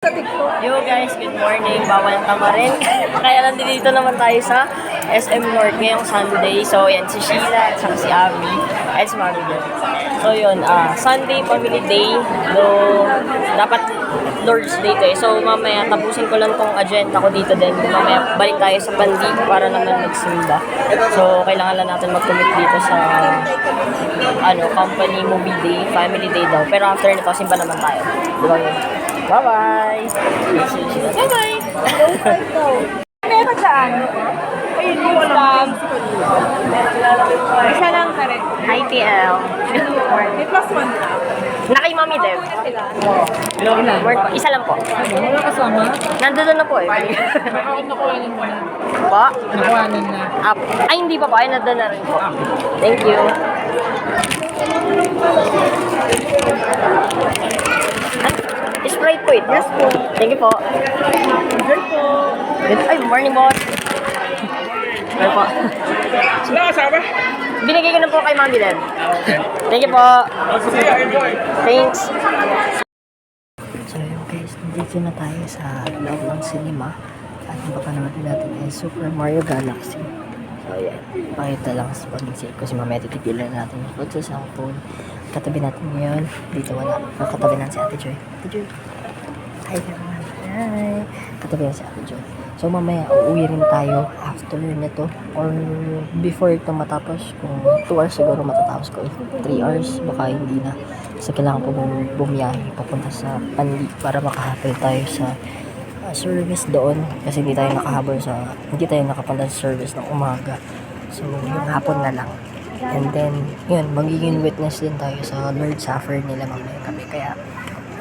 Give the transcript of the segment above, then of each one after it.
Yo guys, good morning. Bawal tamarin. Kaya nandito naman tayo sa SM North ngayong Sunday. So yan, si Sheila at saka si Abby at si Mami Beth. So yun, Sunday family day. No, dapat Lord's Day to eh. So mamaya tapusin ko lang tong agenda ko dito din. Mamaya balik tayo sa Pandi para naman magsimba. So kailangan lang natin mag-commit dito sa company movie day, family day daw. Pero after nito, simba naman tayo. Diba yun? Bye-bye! Bye-bye! Meron saan? Ayun, yung lang. Isa lang ka rin. Hi, TL. May plus one ka. Na kay Mami Dev. Isa lang po. Wala kasama? Nandun na po eh. Nakuhanin mo na. Pa? Nakuhanin na. Ay, hindi pa po. Ay, nandun na rin po. Thank you. Sprite po ito? Yes po. Thank you po. Enjoy po. Ay, morning boss. Ano po? Sila kasama? Binigay ko na po kay Mami Dev. Thank you po. Sige, enjoy. Thanks. So yun guys, nandito na tayo sa loob ng cinema. At napapanood natin ay Super Mario Galaxy. So yan, pakita lang sa pag-insert ko si mamaya titipilan natin yung photo sa phone. Katabi natin ngayon. Dito wala. Katabi natin si Ate Joy. Ate Joy. Hi everyone. Hi. Katabi natin si Ate Joy. So mamaya uuwi rin tayo after nito or before ito matapos. Kung 2 hours siguro matatapos ko. 3 hours baka hindi na. Kasi kailangan po bumiyahe papunta sa Pandi para makahabol tayo sa service doon. Kasi hindi tayo nakapunta sa service ng umaga. So yung hapon na lang. And then, yun, magiging witness din tayo sa Lord Supper nila mamaya gabi. Kaya,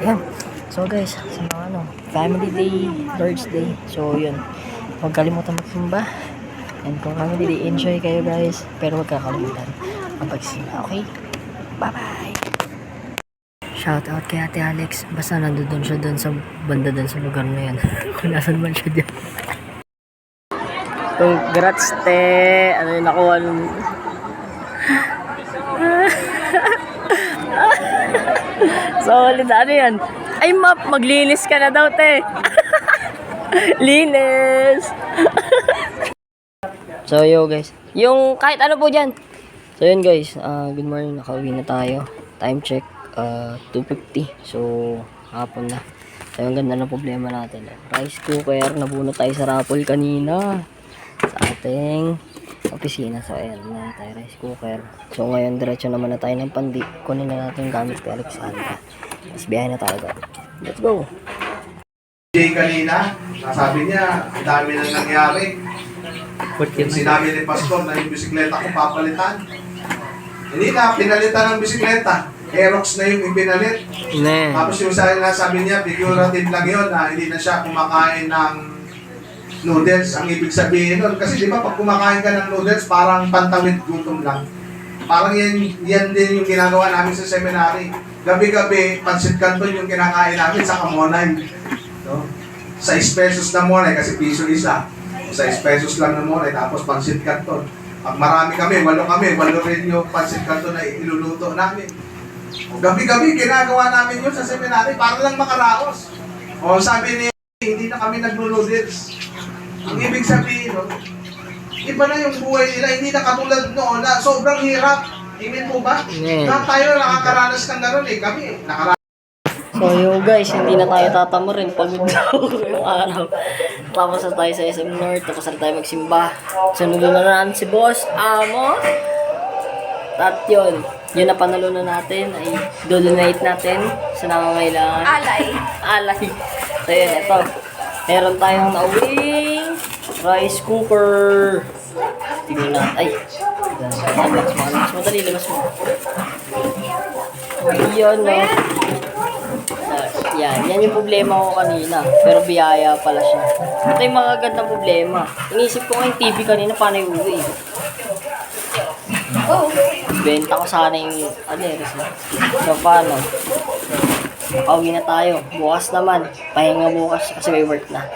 ayan. So guys, sa mga family day, Lord's Day. So yun, huwag kalimutan magsimba. And kung family day, enjoy kayo guys. Pero huwag kakalimutan magsimba, okay? Bye-bye! Shoutout kay Ate Alex. Basta nandun siya dun sa banda dun sa lugar na yan. Kung nasan man siya dyan. Congrats, te! Ano yung nakuha nun? Solid, ano yan? Ay, maglinis ka na daw, te. Linis. So, yo guys. Yung kahit ano po dyan. So, yun guys. Good morning. Nakauwi na tayo. Time check. 2:50. So, hapon na. So, ang ganda ng problema natin. Rice cooker. Nabunot tayo sa raffle kanina. Sa ating opisina. So, ayan na tayo rice cooker. So, ngayon, diretso naman na tayo ng Pandi. Kunin na natin yung gamit kay Alexandra. Tapos, biyahe na tayo doon. Let's go! Jay kanina, sabi niya, ang dami na nangyari. Sinabi ni Pastor na yung bisikleta ko papalitan. Hindi na, pinalitan ng bisikleta. Aerox na yung ipinalit. Tapos yung sabi niya, figurative lang yun na hindi na siya kumakain ng noodles. Ang ibig sabihin nun, kasi di ba pag kumakain ka ng noodles, parang pantawid gutom lang. Parang yan din yung ginagawa namin sa seminary. Gabi-gabi, pansit canton yung kinakain namin sa kamonay. No? 6 pesos na monay, kasi piso isa. 6 pesos lang na monay, tapos pansit canton. Pag marami kami, 8 rin yung pansit canton na iluluto namin. Gabi-gabi, ginagawa namin yun sa seminary para lang makaraos. O sabi niya, hindi na kami nag-noodles. Ang ibig sabihin, iba na yung buhay nila, hindi na katulad noon na sobrang hirap. Amen po ba? Na tayo nakakaranas ng gano'n kami nakaranas. So yo guys, hindi na tayo tatamarin pag yung araw. Tapos na tayo sa SM North, tapos na tayo magsimba. Sunod na natin si Boss Amo. At yun na panalo na natin ay do-donate natin sa nangangailangan. Alay. So yun, ito. Meron tayong nauwing rice cooker. Tignan na. Ay. Mas madali. Labas mo. Yun, no. Yan yung problema ko kanina. Pero biyaya pala siya. Ito yung mga gandang problema. Inisip ko yung TV kanina, paano yung uwi. Benta ko sana yung So, paano? Makauwi na tayo. Bukas naman. Pahinga bukas kasi may work na.